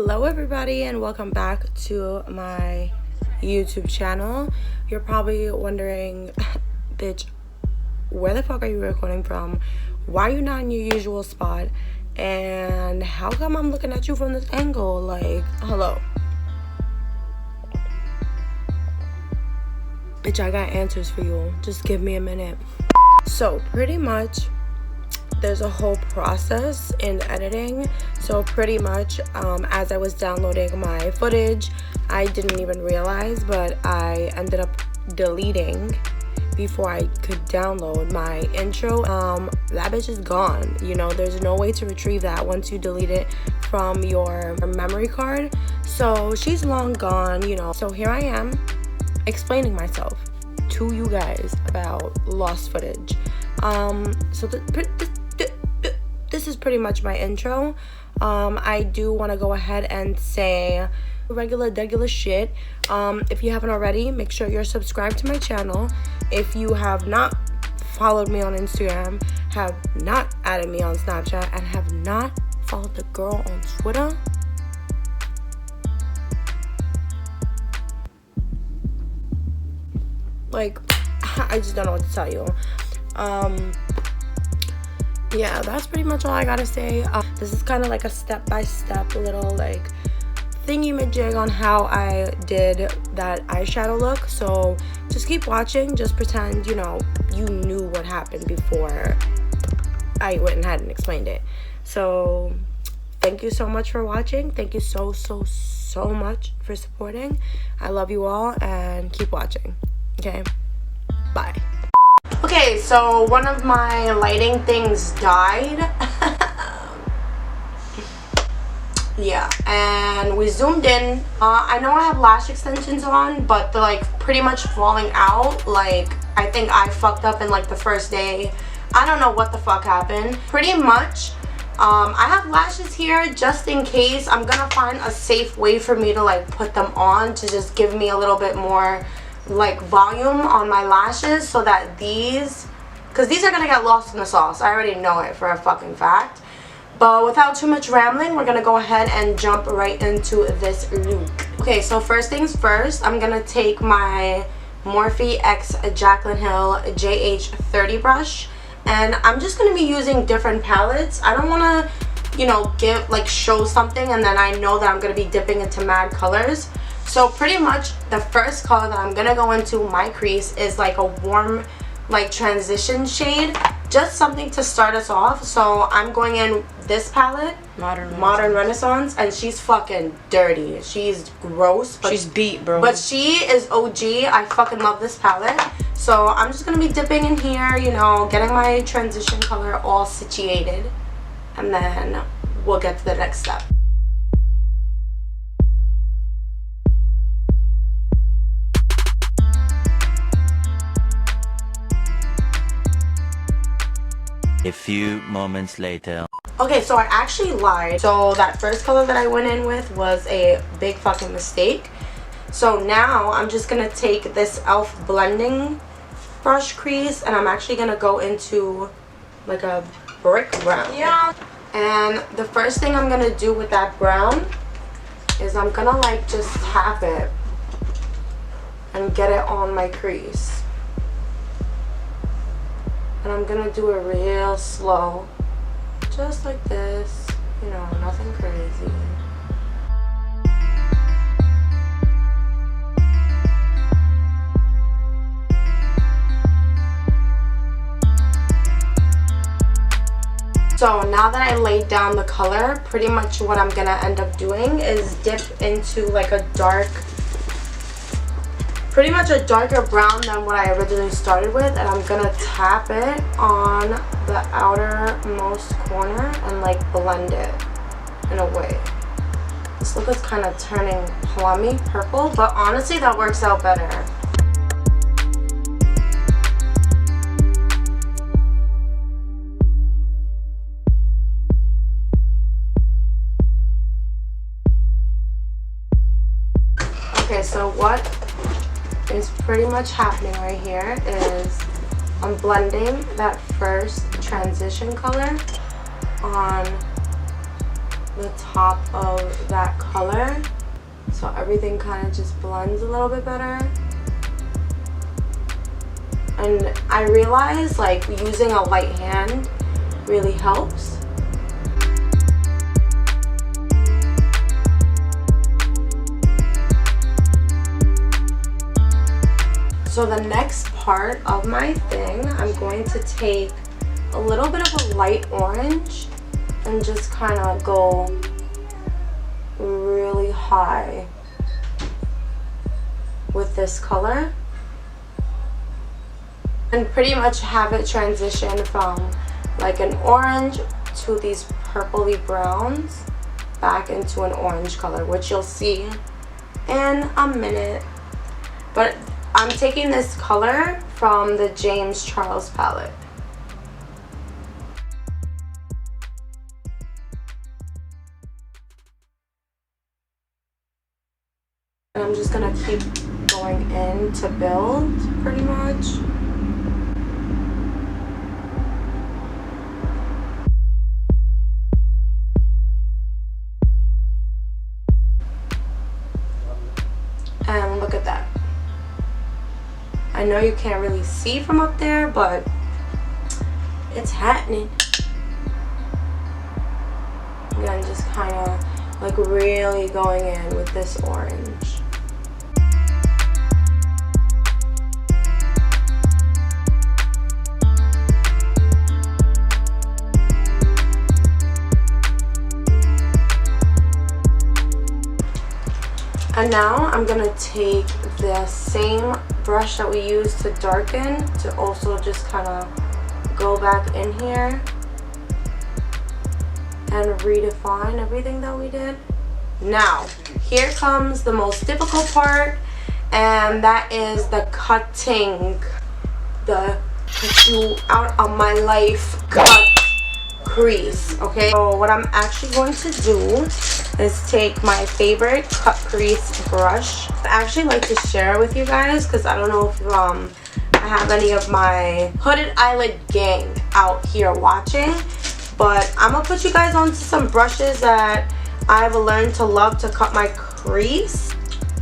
Hello everybody and welcome back to my YouTube channel. You're probably wondering, bitch, where the fuck are you recording from? Why are you not in your usual spot? And how come I'm looking at you from this angle? Like, hello. Bitch, I got answers for you. Just give me a minute. So pretty much there's a whole process in editing. So pretty much as I was downloading my footage, I didn't even realize, but I ended up deleting before I could download my intro. That bitch is gone. You know, there's no way to retrieve that once you delete it from your memory card. So she's long gone, you know. So here I am explaining myself to you guys about lost footage. So this is pretty much my intro. I do want to go ahead and say regular shit. If you haven't already, make sure you're subscribed to my channel. If you have not followed me on Instagram, have not added me on Snapchat, and have not followed the girl on Twitter, like, I just don't know what to tell you. Yeah, that's pretty much all I gotta say. This is kind of like a step-by-step little like thingy-majig on how I did that eyeshadow look. So just keep watching. Just pretend, you know, you knew what happened before I went ahead and explained it. So thank you so much for watching. Thank you so much for supporting. I love you all and keep watching. Okay, bye. Okay, so one of my lighting things died. Yeah, and we zoomed in. I know I have lash extensions on, but they're like pretty much falling out. Like, I think I fucked up in like the first day. I don't know what the fuck happened. Pretty much, I have lashes here just in case. I'm gonna find a safe way for me to like put them on to just give me a little bit more like volume on my lashes, so that because these are gonna get lost in the sauce. I already know it for a fucking fact. But without too much rambling, we're gonna go ahead and jump right into this look. Okay, so first things first, I'm gonna take my Morphe X Jaclyn Hill JH30 brush, and I'm just gonna be using different palettes. I don't wanna, you know, show something and then I know that I'm gonna be dipping into mad colors. So pretty much the first color that I'm gonna go into my crease is like a warm, like transition shade, just something to start us off. So I'm going in this palette, Modern Renaissance, and she's fucking dirty. She's gross, but she's beat, bro. But she is OG. I fucking love this palette. So I'm just gonna be dipping in here, you know, getting my transition color all situated, and then we'll get to the next step. A few moments later. Okay, so I actually lied. So that first color that I went in with was a big fucking mistake. So now I'm just gonna take this e.l.f. blending brush crease, and I'm actually gonna go into like a brick brown. Yeah. And the first thing I'm gonna do with that brown is I'm gonna like just tap it and get it on my crease. And I'm gonna do it real slow, just like this, you know, nothing crazy. So now that I laid down the color, pretty much what I'm gonna end up doing is dip into like a pretty much a darker brown than what I originally started with, and I'm gonna tap it on the outermost corner and like blend it in a way. This look is kind of turning plummy purple, but honestly that works out better. Okay, so what is pretty much happening right here is I'm blending that first transition color on the top of that color, so everything kind of just blends a little bit better. And I realized like using a light hand really helps. So the next part of my thing, I'm going to take a little bit of a light orange and just kind of go really high with this color. And pretty much have it transition from like an orange to these purpley browns back into an orange color, which you'll see in a minute. But I'm taking this color from the James Charles palette. And I'm just gonna keep going in to build pretty much. And look at that. I know you can't really see from up there, but it's happening. Again, just kind of like really going in with this orange. And now I'm gonna take the same brush that we used to darken to also just kind of go back in here and redefine everything that we did. Now, here comes the most difficult part, and that is the cutting. The get you out of my life cut crease. Okay, so what I'm actually going to do is take my favorite cut crease brush. I actually like to share it with you guys because I don't know if I have any of my hooded eyelid gang out here watching, but I'm gonna put you guys onto some brushes that I've learned to love to cut my crease.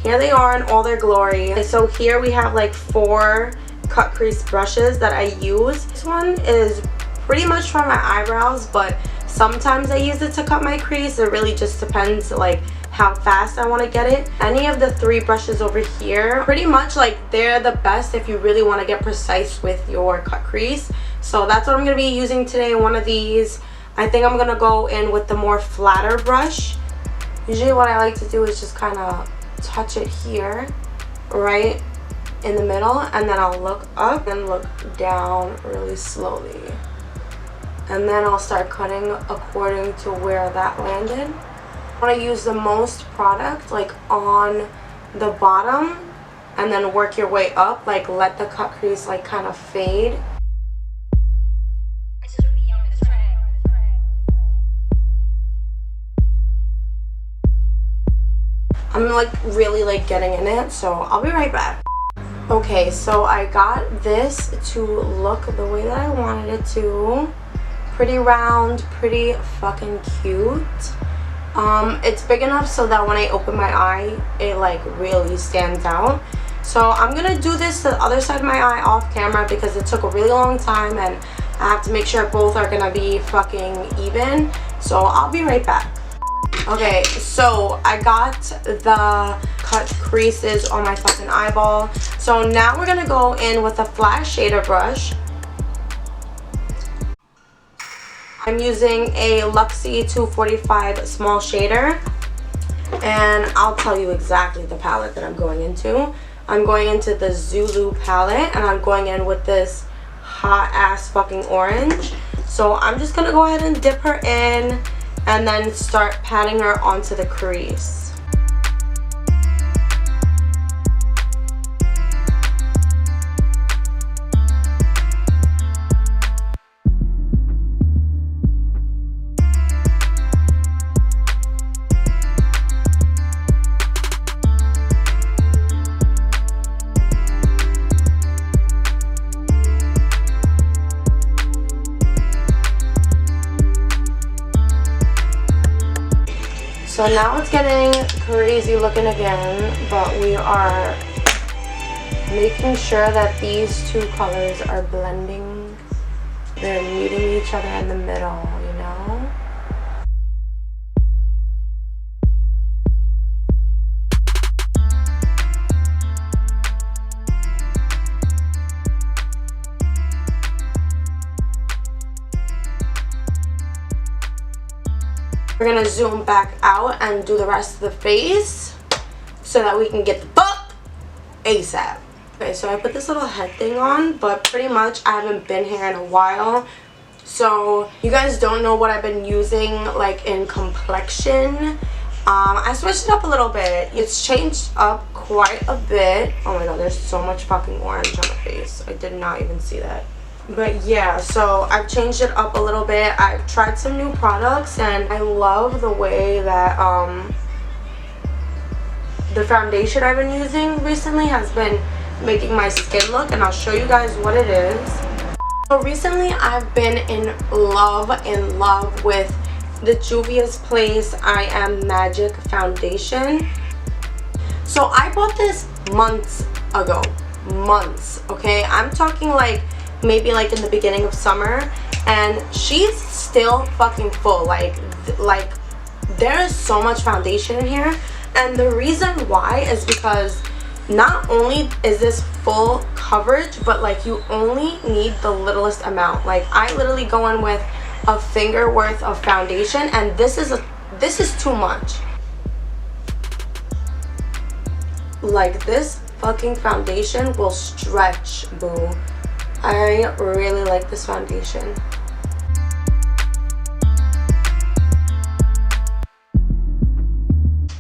Here they are in all their glory. So here we have like 4 cut crease brushes that I use. This one is pretty much for my eyebrows, but sometimes I use it to cut my crease. It really just depends like how fast I want to get it. Any of the 3 brushes over here, pretty much like they're the best if you really want to get precise with your cut crease. So that's what I'm going to be using today. One of these. I think I'm going to go in with the more flatter brush. Usually what I like to do is just kind of touch it here, right in the middle, and then I'll look up and look down really slowly. And then I'll start cutting according to where that landed. I want to use the most product like on the bottom and then work your way up, like let the cut crease like kind of fade. I'm like really like getting in it, so I'll be right back. Okay, so I got this to look the way that I wanted it to. Pretty round, pretty fucking cute. It's big enough so that when I open my eye, it like really stands out. So I'm gonna do this to the other side of my eye off camera because it took a really long time and I have to make sure both are gonna be fucking even. So I'll be right back. Okay, so I got the cut creases on my fucking eyeball. So now we're gonna go in with a flat shader brush. I'm using a Luxie 245 small shader, and I'll tell you exactly the palette that I'm going into. I'm going into the Zulu palette, and I'm going in with this hot ass fucking orange. So I'm just gonna go ahead and dip her in and then start patting her onto the crease. so now it's getting crazy looking again, but we are making sure that these two colors are blending. They're meeting each other in the middle, you know? We're gonna zoom back out and do the rest of the face so that we can get the fuck ASAP. Okay, so I put this little head thing on, but pretty much I haven't been here in a while. So you guys don't know what I've been using like in complexion. I switched it up a little bit. It's changed up quite a bit. Oh my god, there's so much fucking orange on my face. I did not even see that. But yeah, so I've changed it up a little bit. I've tried some new products and I love the way that the foundation I've been using recently has been making my skin look, and I'll show you guys what it is. So recently I've been in love with the Juvia's Place I Am Magic foundation. So I bought this months ago. Months, okay? I'm talking like maybe like in the beginning of summer, and she's still fucking full. Like there is so much foundation in here, and the reason why is because not only is this full coverage, but like you only need the littlest amount. Like I literally go in with a finger worth of foundation, and this is too much. Like this fucking foundation will stretch, boo. I really like this foundation.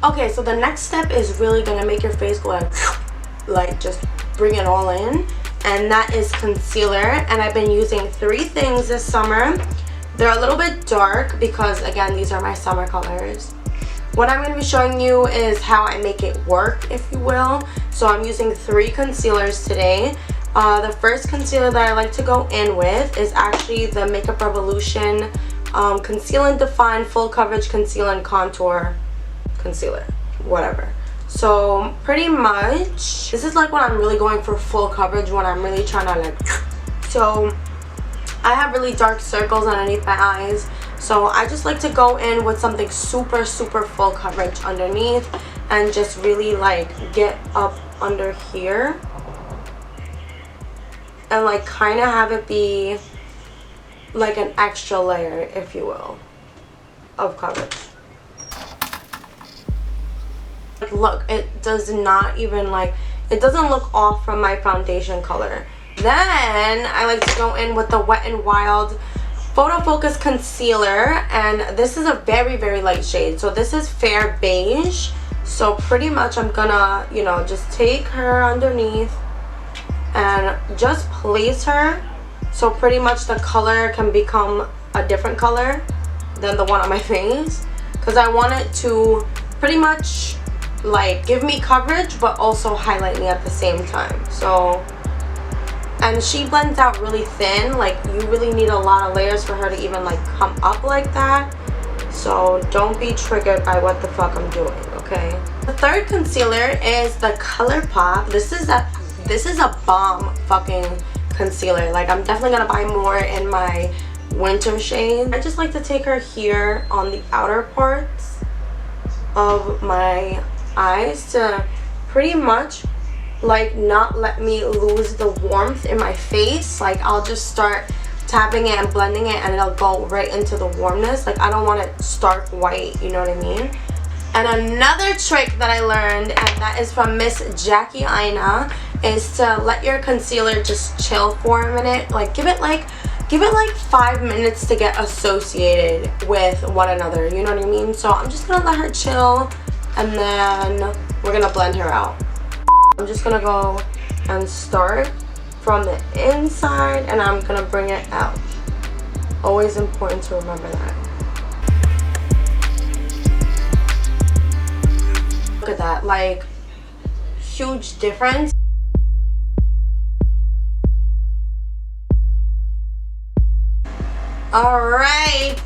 Okay, so the next step is really gonna make your face go like just bring it all in, and that is concealer. And I've been using 3 things this summer. They're a little bit dark because again, these are my summer colors. What I'm going to be showing you is how I make it work, if you will. So I'm using 3 concealers today. The first concealer that I like to go in with is actually the Makeup Revolution Conceal and Define Full Coverage Conceal and Contour Concealer, whatever. So pretty much this is like when I'm really going for full coverage, when I'm really trying to like, so I have really dark circles underneath my eyes, so I just like to go in with something super full coverage underneath and just really like get up under here and like kind of have it be like an extra layer, if you will, of coverage. Like look, it does not even like, it doesn't look off from my foundation color. Then I like to go in with the Wet n Wild Photo Focus Concealer, and this is a very light shade. So this is Fair Beige. So pretty much I'm gonna, you know, just take her underneath and just place her so pretty much the color can become a different color than the one on my face, because I want it to pretty much like give me coverage but also highlight me at the same time. So, and she blends out really thin, like you really need a lot of layers for her to even like come up like that. So don't be triggered by what the fuck I'm doing, okay? The third concealer is the ColourPop. This is a bomb fucking concealer. Like I'm definitely gonna buy more in my winter shade. I just like to take her here on the outer parts of my eyes to pretty much like not let me lose the warmth in my face. Like I'll just start tapping it and blending it and it'll go right into the warmness. Like I don't want it stark white, you know what I mean? And another trick that I learned, and that is from Miss Jackie Aina, is to let your concealer just chill for a minute. Like give it like 5 minutes to get associated with one another, you know what I mean? So I'm just gonna let her chill and then we're gonna blend her out. I'm just gonna go and start from the inside and I'm gonna bring it out. Always important to remember that. Look at that, like huge difference. Alright,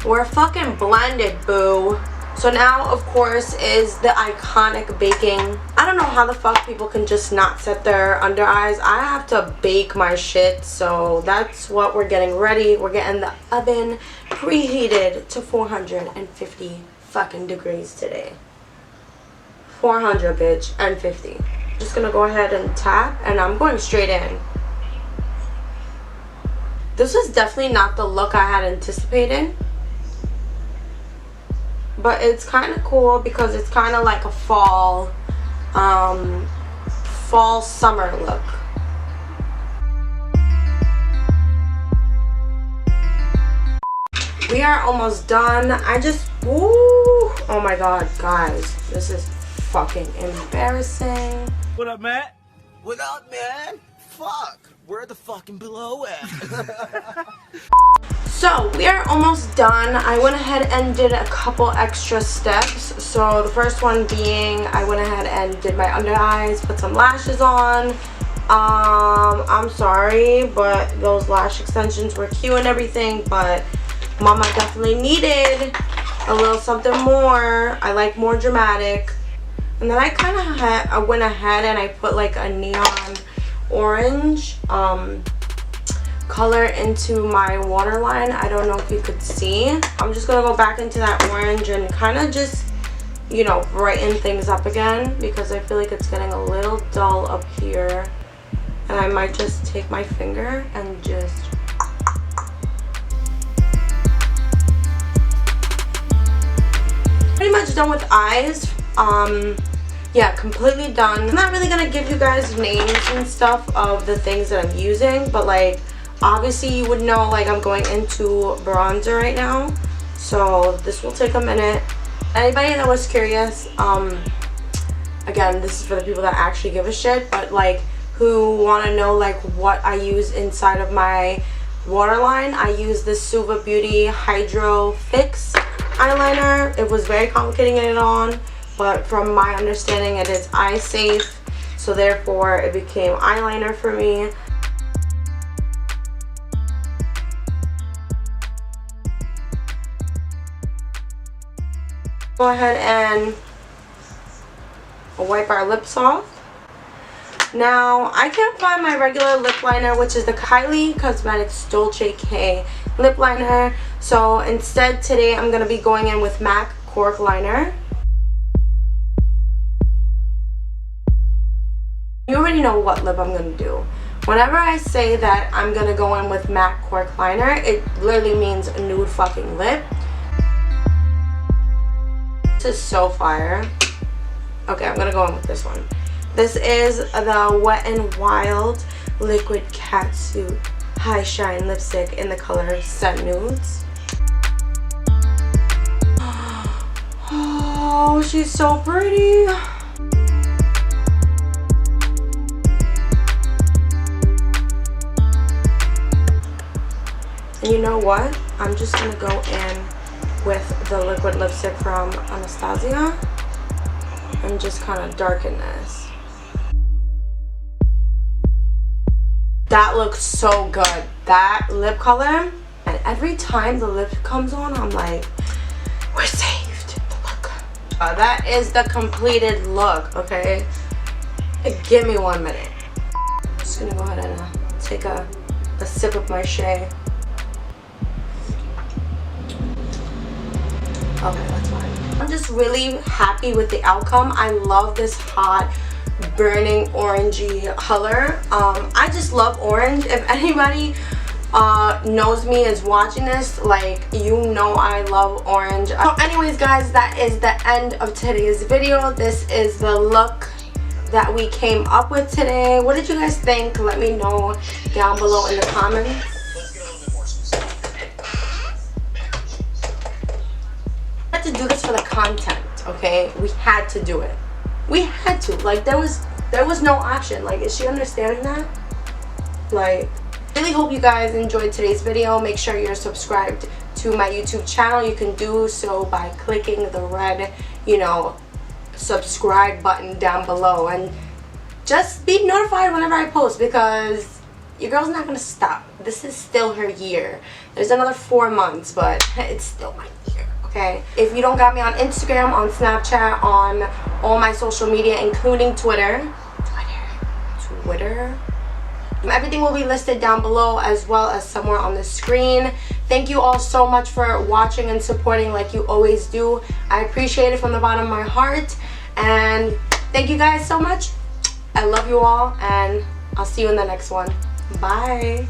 We're fucking blended, boo. So now, of course, is the iconic baking. I don't know how the fuck people can just not set their under eyes. I have to bake my shit, so that's what we're getting ready. We're getting the oven preheated to 450 fucking degrees today. 400, bitch, and 50. Just gonna go ahead and tap, and I'm going straight in. This was definitely not the look I had anticipated. But it's kind of cool because it's kind of like a fall summer look. We are almost done. Oh my god, guys, this is fucking embarrassing. What up, Matt? What up, man? Fuck, where the fucking below at? So we are almost done. I went ahead and did a couple extra steps. So the first one being, I went ahead and did my under eyes, put some lashes on. I'm sorry, but those lash extensions were cute and everything, but mama definitely needed a little something more. I like more dramatic. And then I went ahead and I put like a neon orange color into my waterline. I don't know if you could see. I'm just gonna go back into that orange and kind of just, you know, brighten things up again because I feel like it's getting a little dull up here. And I might just take my finger and just pretty much done with eyes. Yeah, completely done. I'm not really gonna give you guys names and stuff of the things that I'm using, but like obviously you would know, like, I'm going into bronzer right now, so this will take a minute. Anybody that was curious, again, this is for the people that actually give a shit, but like who want to know like what I use inside of my waterline, I use this Suva Beauty Hydro Fix eyeliner. It was very complicated getting it on, but from my understanding it is eye safe, so therefore it became eyeliner for me. Go ahead and wipe our lips off. Now, I can't find my regular lip liner, which is the Kylie Cosmetics Dolce K lip liner. So instead today I'm going to be going in with MAC Cork Liner. You already know what lip I'm going to do. Whenever I say that I'm going to go in with MAC Cork Liner, it literally means a nude fucking lip. This is so fire. Okay, I'm gonna go in with this one. This is the Wet n Wild Liquid Catsuit High Shine Lipstick in the color Scent Nudes. Oh, she's so pretty. And you know what? I'm just gonna go in with the liquid lipstick from Anastasia and just kind of darken this. That looks so good. That lip color, and every time the lip comes on, I'm like, we're saved. The look. That is the completed look, okay? Give me 1 minute. I'm just gonna go ahead and take a sip of my shea. Okay, that's fine. I'm just really happy with the outcome. I love this hot, burning orangey color. I just love orange. If anybody knows me, is watching this, like, you know I love orange. So anyways, guys, that is the end of today's video. This is the look that we came up with today. What did you guys think? Let me know down below in the comments. To do this for the content, okay? We had to do it. We had to. Like, there was no option. Like, is she understanding that? Like, really hope you guys enjoyed today's video. Make sure you're subscribed to my YouTube channel. You can do so by clicking the red, you know, subscribe button down below, and just be notified whenever I post, because your girl's not gonna stop. This is still her year. There's another 4 months, but it's still my year, okay? If you don't got me on Instagram, on Snapchat, on all my social media, including Twitter, everything will be listed down below as well as somewhere on the screen. Thank you all so much for watching and supporting like you always do. I appreciate it from the bottom of my heart, and thank you guys so much. I love you all, and I'll see you in the next one. Bye.